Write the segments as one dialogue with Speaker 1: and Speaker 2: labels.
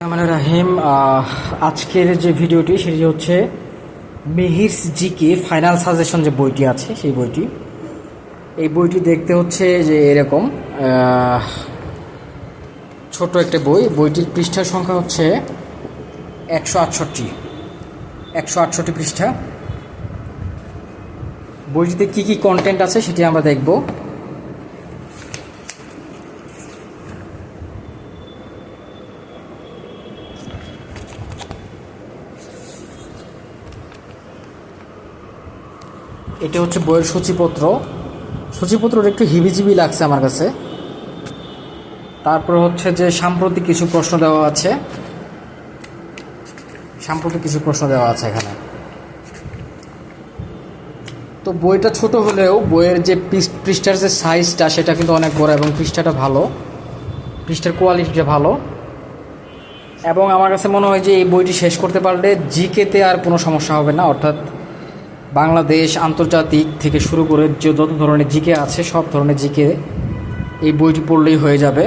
Speaker 1: রহমানুর রাহিম। আজকের যে ভিডিওটি সেটি হচ্ছে মেহিরস জিকে ফাইনাল সাজেশন যে বইটি আছে সেই বইটি। এই বইটি দেখতে হচ্ছে যে এরকম ছোট একটা বই। বইটির পৃষ্ঠার সংখ্যা হচ্ছে 168 পৃষ্ঠা। বইটিতে কি কি কন্টেন্ট আছে সেটি আমরা দেখব। এটা হচ্ছে বইয়ের সূচিপত্রটা একটু হিবিজিবি লাগছে আমার কাছে। তারপর হচ্ছে যে সাম্প্রতিক কিছু প্রশ্ন দেওয়া আছে এখানে। তো বইটা ছোট হলেও বইয়ের যে পৃষ্ঠার যে সাইজটা সেটা কিন্তু অনেক বড় এবং পৃষ্ঠাটা ভালো, পৃষ্ঠার কোয়ালিটিটা ভালো। এবং আমার কাছে মনে হয় যে এই বইটি শেষ করতে পারলে জিকেতে আর কোনো সমস্যা হবে না, অর্থাৎ বাংলাদেশ, আন্তর্জাতিক থেকে শুরু করে যে যত ধরনের জিকে আছে সব ধরনের জিকে এই বইটি পড়লেই হয়ে যাবে।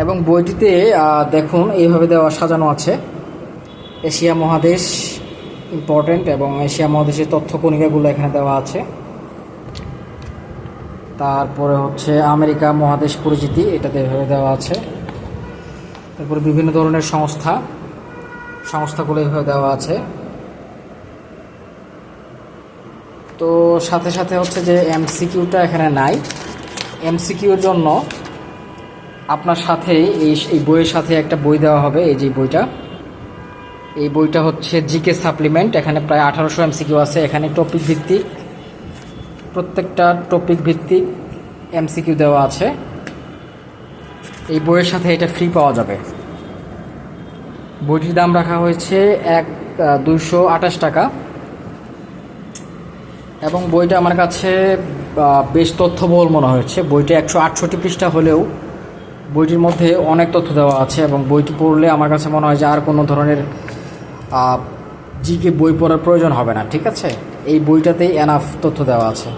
Speaker 1: এবং বইটিতে দেখুন এইভাবে সাজানো আছে এশিয়া মহাদেশ ইম্পর্টেন্ট, এবং এশিয়া মহাদেশের তথ্য কণিকাগুলো এখানে দেওয়া আছে। তারপরে হচ্ছে আমেরিকা মহাদেশ পরিচিতি, এটাতে এভাবে দেওয়া আছে। তারপরে বিভিন্ন ধরনের সংস্থাগুলো এভাবে দেওয়া আছে। তো সাথে সাথে হচ্ছে যে এমসিকিউটা এখানে নাই। এমসিকিউর জন্য আপনার সাথে এই বইয়ের সাথে একটা বই দেওয়া হবে। এই বইটা হচ্ছে জিকে সাপ্লিমেন্ট। এখানে প্রায় 1800 এমসিকিউ আছে। এখানে প্রত্যেকটা টপিক ভিত্তিক এমসিকিউ দেওয়া আছে। এই বইয়ের সাথে এটা ফ্রি পাওয়া যাবে। বইটির দাম রাখা হয়েছে 228 টাকা। এবং বইটা আমার কাছে বেশ তথ্যবহুল মনে হয়েছে। বইটা 168 পৃষ্ঠা হলেও বইটির মধ্যে অনেক তথ্য দেওয়া আছে, এবং বইটি পড়লে আমার কাছে মনে হয় যে আর কোনো ধরনের জিকে বই পড়ার প্রয়োজন হবে না। ঠিক আছে, এই বইটাতেই এনাফ তথ্য দেওয়া আছে।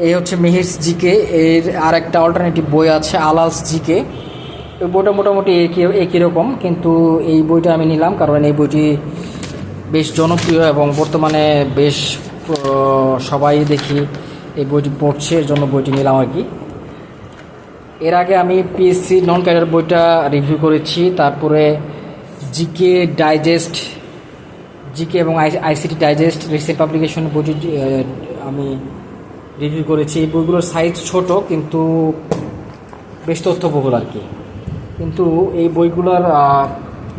Speaker 1: এই হচ্ছে মেহিরস জিকে। এর আর একটা অল্টারনেটিভ বই আছে আলালস জিকে। এই বইটা মোটামুটি একই রকম, কিন্তু এই বইটা আমি নিলাম কারণ এই বইটি বেশ জনপ্রিয় এবং বর্তমানে বেশ সবাই দেখি এই বইটি পড়ছে, এর জন্য বইটি নিলাম আর কি। এর আগে আমি পিএসসি নন ক্যাডার বইটা রিভিউ করেছি। তারপরে জিকে ডাইজেস্ট, জিকে এবং আইসিটি ডাইজেস্ট রিসেন্ট পাবলিকেশন বইটি আমি রিভিউ করেছি। এই বইগুলোর সাইজ ছোট কিন্তু বেশ তথ্যবহুল আর কি। কিন্তু এই বইগুলোর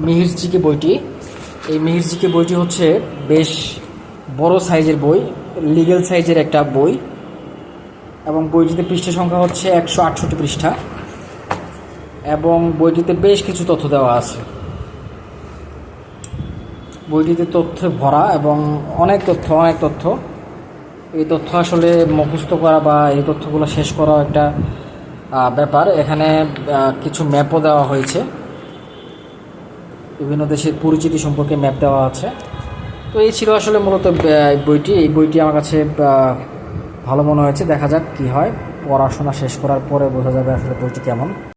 Speaker 1: মেহিরস জিকে বইটি, এই মেহিরস জিকে বইটি হচ্ছে বেশ বড় সাইজের বই, লিগ্যাল সাইজের একটা বই। এবং বইটিতে পৃষ্ঠা সংখ্যা হচ্ছে 168 পৃষ্ঠা, এবং বইটিতে বেশ কিছু তথ্য দেওয়া আছে। বইটিতে তথ্যে ভরা এবং অনেক তথ্য। এই তথ্য আসলে মুখস্থ করা বা এই তথ্যগুলো শেষ করা একটা ব্যাপার। এখানে কিছু ম্যাপও দেওয়া হয়েছে, বিভিন্ন দেশের পরিচিতি সম্পর্কে ম্যাপ দেওয়া আছে। তো এই ছিল আসলে মূলত বইটি। এই বইটি আমার কাছে ভালো মনে হয়েছে। দেখা যাক কি হয়, পড়াশোনা শেষ করার পরে বোঝা যাবে আসলে বইটি কেমন।